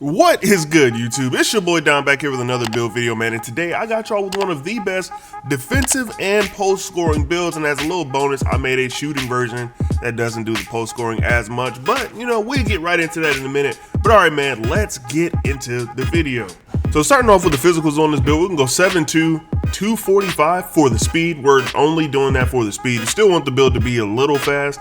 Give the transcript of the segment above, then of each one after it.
What is good, YouTube? It's your boy Don back here with another build video, man. And today I got y'all with one of the best defensive and post scoring builds. And as a little bonus, I made a shooting version that doesn't do the post scoring as much. But you know, we'll get right into that in a minute. But all right, man, let's get into the video. So starting off with the physicals on this build, we can go 7'2", 245 for the speed. We're only doing that for the speed. You still want the build to be a little fast,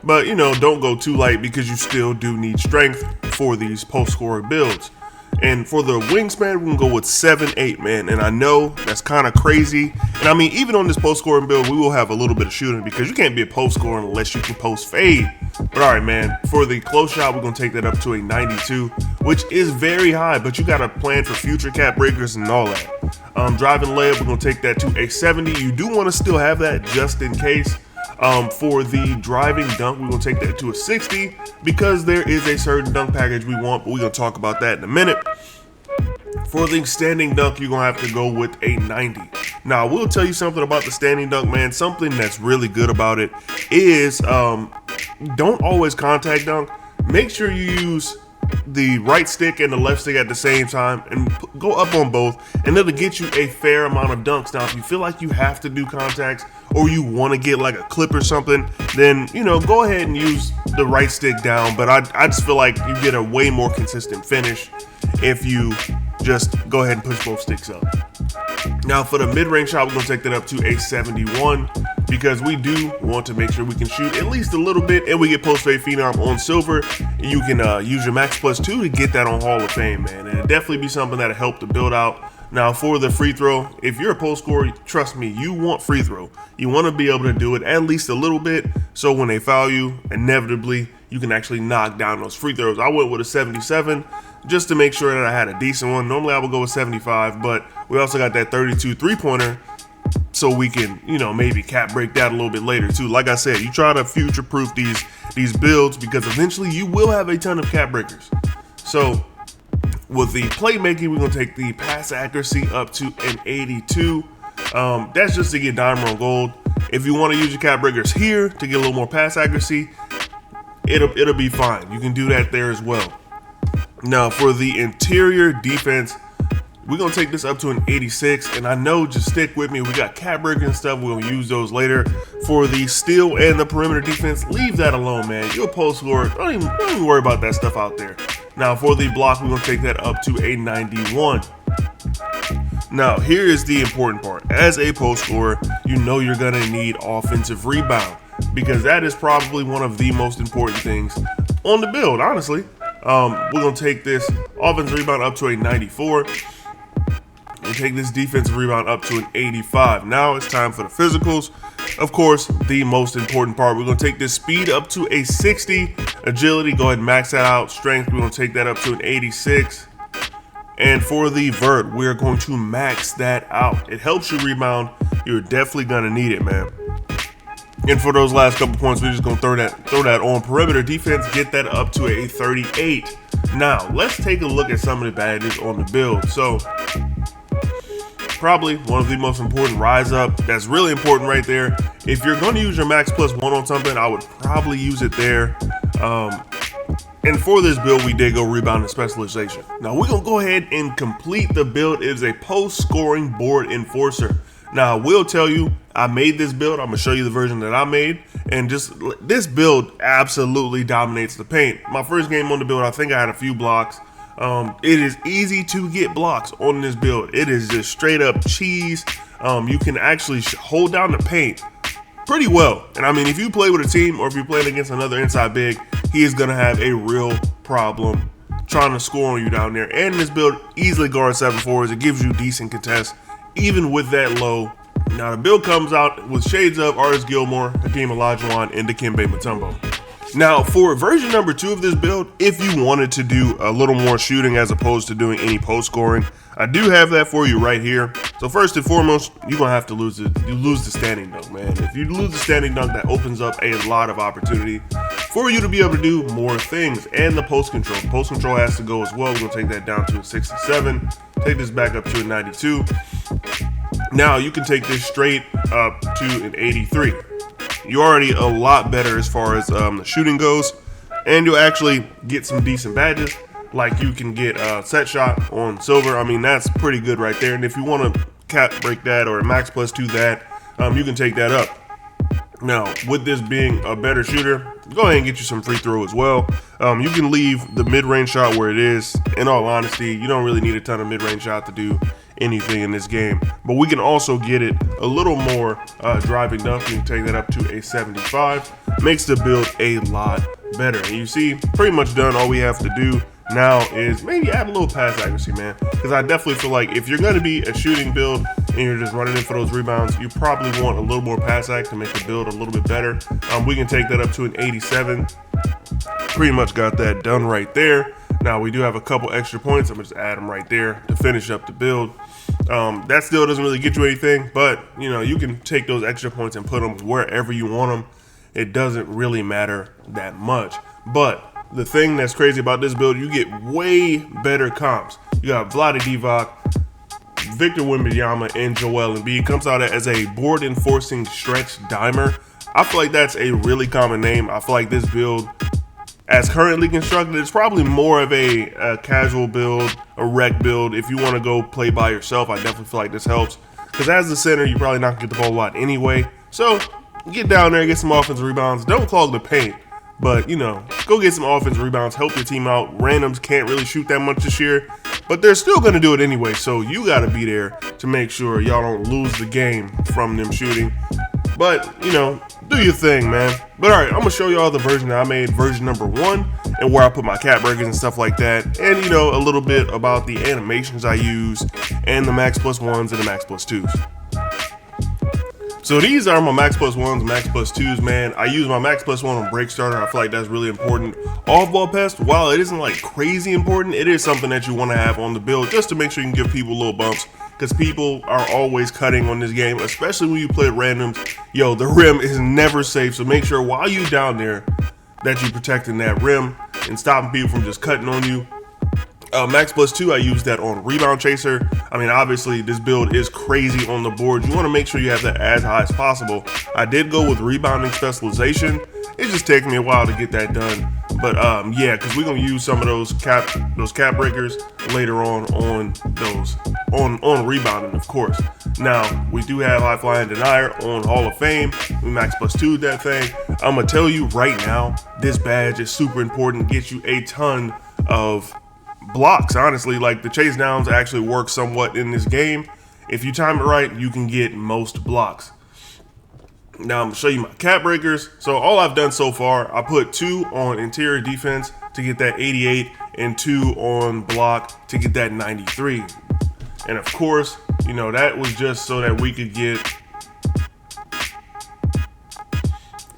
but you know, don't go too light because you still do need strength for these post scoring builds. And for the wingspan, we can go with 7'8", man. And I know that's kind of crazy. And I mean, even on this post scoring build, we will have a little bit of shooting because you can't be a post scorer unless you can post fade. But all right, man, for the close shot, we're gonna take that up to a 92, which is very high, but you gotta plan for future cap breakers and all that. Driving layup, we're gonna take that to a 70. You do want to still have that just in case. For the driving dunk, we're gonna take that to a 60 because there is a certain dunk package we want, but we're gonna talk about that in a minute. For the standing dunk, you're gonna have to go with a 90. Now, I will tell you something about the standing dunk, man. Something that's really good about it is don't always contact dunk. Make sure you use the right stick and the left stick at the same time and go up on both, and it'll get you a fair amount of dunks. Now, if you feel like you have to do contacts or you want to get like a clip or something, then you know, go ahead and use the right stick down. But I just feel like you get a way more consistent finish if you just go ahead and push both sticks up. Now for the mid-range shot, we're gonna take that up to a 71 because we do want to make sure we can shoot at least a little bit, and we get post-fade phenom on silver. And you can use your max plus 2 to get that on Hall of Fame, man. And it'll definitely be something that'll help to build out. Now for the free throw, if you're a post scorer, trust me, you want free throw. You want to be able to do it at least a little bit, so when they foul you, inevitably you can actually knock down those free throws. I went with a 77 just to make sure that I had a decent one. Normally I would go with 75, but we also got that 32 three-pointer, so we can, you know, maybe cap break that a little bit later too. Like I said, you try to future-proof these builds because eventually you will have a ton of cap breakers. So with the playmaking, we're gonna take the pass accuracy up to an 82. That's just to get diamond on gold. If you want to use your cap breakers here to get a little more pass accuracy, it'll be fine. You can do that there as well. Now for the interior defense, we're gonna take this up to an 86, and I know, just stick with me, we got cap breakers and stuff, we're gonna use those later. For the steal and the perimeter defense, leave that alone, man. You're a post scorer, don't even worry about that stuff out there. Now for the block, we're gonna take that up to a 91. Now here is the important part. As a post scorer, you know you're gonna need offensive rebound because that is probably one of the most important things on the build, honestly. We're gonna take this offensive rebound up to a 94 and take this defensive rebound up to an 85. Now it's time for the physicals. Of course, the most important part, we're gonna take this speed up to a 60, agility, go ahead and max that out. Strength, we're gonna take that up to an 86. And for the vert, we're going to max that out. It helps you rebound. You're definitely gonna need it, man. And for those last couple points, we're just gonna throw that on perimeter defense, get that up to a 38. Now let's take a look at some of the badges on the build. So probably one of the most important, rise up. That's really important right there. If you're going to use your max plus 1 on something, I would probably use it there. And for this build, we did go rebound and specialization. Now we're gonna go ahead and complete the build. It is a post scoring board enforcer. Now I will tell you, I made this build. I'm gonna show you the version that I made, and just this build absolutely dominates the paint. My first game on the build, I think I had a few blocks. It is easy to get blocks on this build. It is just straight up cheese. You can actually hold down the paint pretty well. And I mean, if you play with a team or if you're playing against another inside big, he is gonna have a real problem trying to score on you down there. And this build easily guards 7 forwards. It gives you decent contests, even with that low. Now the build comes out with shades of Artis Gilmore, Hakeem Olajuwon, and Dikembe Mutombo. Now for version number 2 of this build, if you wanted to do a little more shooting as opposed to doing any post scoring, I do have that for you right here. So first and foremost, you're gonna have to lose the standing dunk, man. If you lose the standing dunk, that opens up a lot of opportunity for you to be able to do more things. And the post control. Post control has to go as well. We're gonna take that down to a 67, take this back up to a 92. Now you can take this straight up to an 83. You're already a lot better as far as the shooting goes, and you'll actually get some decent badges. Like you can get set shot on silver. I mean, that's pretty good right there. And if you want to cap break that or max plus 2 that, you can take that up. Now, with this being a better shooter, go ahead and get you some free throw as well. You can leave the mid-range shot where it is. In all honesty, you don't really need a ton of mid-range shot to do anything in this game. But we can also get it a little more driving dunk. You can take that up to a 75. Makes the build a lot better. And you see, pretty much done. All we have to do now is maybe add a little pass accuracy, man. Because I definitely feel like if you're going to be a shooting build and you're just running in for those rebounds, you probably want a little more pass act to make the build a little bit better. We can take that up to an 87. Pretty much got that done right there. Now we do have a couple extra points. I'm gonna just add them right there to finish up the build. That still doesn't really get you anything, but you can take those extra points and put them wherever you want them. It doesn't really matter that much. But the thing that's crazy about this build, you get way better comps. You got Vlade Divac, Victor Wembanyama, and Joel Embiid. Comes out as a board enforcing stretch dimer. I feel like that's a really common name. I feel like this build, as currently constructed, it's probably more of a casual build, a rec build. If you want to go play by yourself, I definitely feel like this helps. Because as the center, you probably not going to get the ball a lot anyway. So get down there, get some offensive rebounds. Don't clog the paint. But, go get some offensive rebounds, help your team out. Randoms can't really shoot that much this year, but they're still going to do it anyway. So you got to be there to make sure y'all don't lose the game from them shooting. But, do your thing, man. But all right, I'm going to show y'all the version that I made, version number 1, and where I put my cap breakers and stuff like that. And, a little bit about the animations I use and the max plus 1s and the max plus 2s. So these are my max plus 1s, max plus 2s, man. I use my max plus 1 on break starter. I feel like that's really important. Off ball pest, while it isn't like crazy important, it is something that you want to have on the build just to make sure you can give people little bumps, because people are always cutting on this game, especially when you play randoms. Yo, the rim is never safe, so make sure while you down there that you're protecting that rim and stopping people from just cutting on you. Max plus 2, I use that on rebound chaser. I mean, obviously this build is crazy on the board. You want to make sure you have that as high as possible. I did go with rebounding specialization. It's just taking me a while to get that done. But yeah, because we're gonna use some of those cap breakers later on those on rebounding, of course. Now we do have high flying denier on Hall of Fame. We max plus 2 that thing. I'm gonna tell you right now, this badge is super important. Gets you a ton of blocks, honestly. Like, the chase downs actually work somewhat in this game. If you time it right, you can get most blocks. Now I'm gonna show you my cap breakers. So all I've done so far, I put 2 on interior defense to get that 88 and 2 on block to get that 93. And of course, that was just so that we could get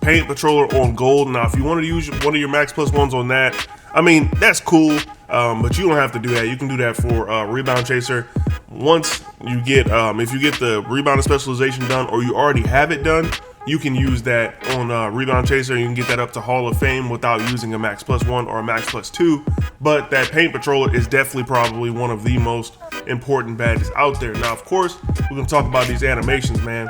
paint patroller on gold. Now if you want to use one of your max plus 1s on that, I mean, that's cool. But you don't have to do that. You can do that for rebound chaser. Once you get, if you get the rebound specialization done, or you already have it done, you can use that on rebound chaser. You can get that up to Hall of Fame without using a max plus 1 or a max plus 2. But that paint patroller is definitely probably one of the most important badges out there. Now, of course, we're gonna talk about these animations, man.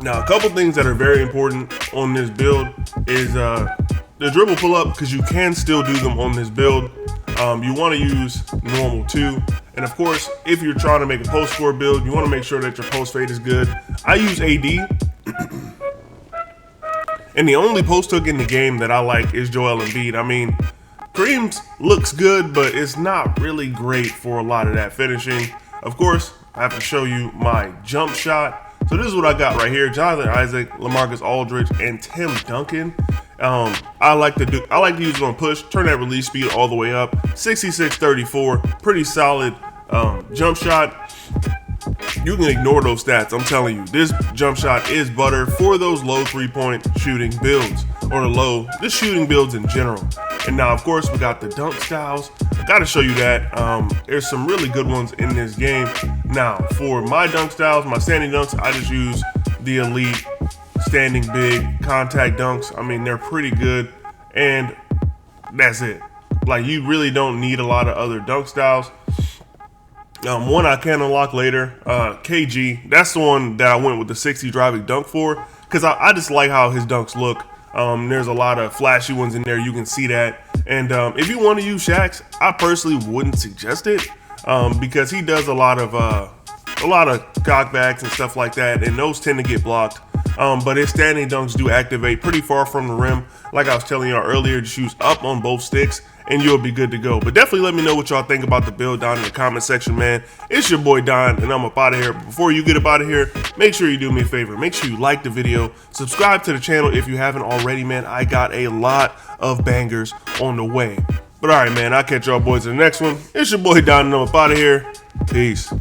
Now, a couple things that are very important on this build is the dribble pull up, because you can still do them on this build. You want to use normal too. And of course, if you're trying to make a post score build, you want to make sure that your post fade is good. I use AD. And the only post hook in the game that I like is Joel Embiid. I mean, Kareem's looks good, but it's not really great for a lot of that finishing. Of course, I have to show you my jump shot. So this is what I got right here: Jonathan Isaac, LaMarcus Aldridge, and Tim Duncan. I like to use it on push, turn that release speed all the way up. 66-34, pretty solid jump shot. You can ignore those stats. I'm telling you, this jump shot is butter for those low 3-point shooting builds, or the shooting builds in general. And now, of course, we got the dunk styles. I gotta show you that. There's some really good ones in this game. Now, for my dunk styles, my standing dunks, I just use the elite standing big contact dunks. I mean, they're pretty good, and that's it. Like, you really don't need a lot of other dunk styles. One I can unlock later, KG. That's the one that I went with the 60 driving dunk for, because I just like how his dunks look. There's a lot of flashy ones in there. You can see that. And if you want to use Shaq's, I personally wouldn't suggest it because he does a lot of cockbacks and stuff like that, and those tend to get blocked. But his standing dunks do activate pretty far from the rim. Like I was telling y'all earlier, just use up on both sticks and you'll be good to go. But definitely let me know what y'all think about the build down in the comment section, man. It's your boy Don, and I'm up out of here. But before you get up out of here, make sure you do me a favor. Make sure you like the video, subscribe to the channel if you haven't already, man. I got a lot of bangers on the way. But all right, man, I'll catch y'all boys in the next one. It's your boy Don, and I'm up out of here. Peace.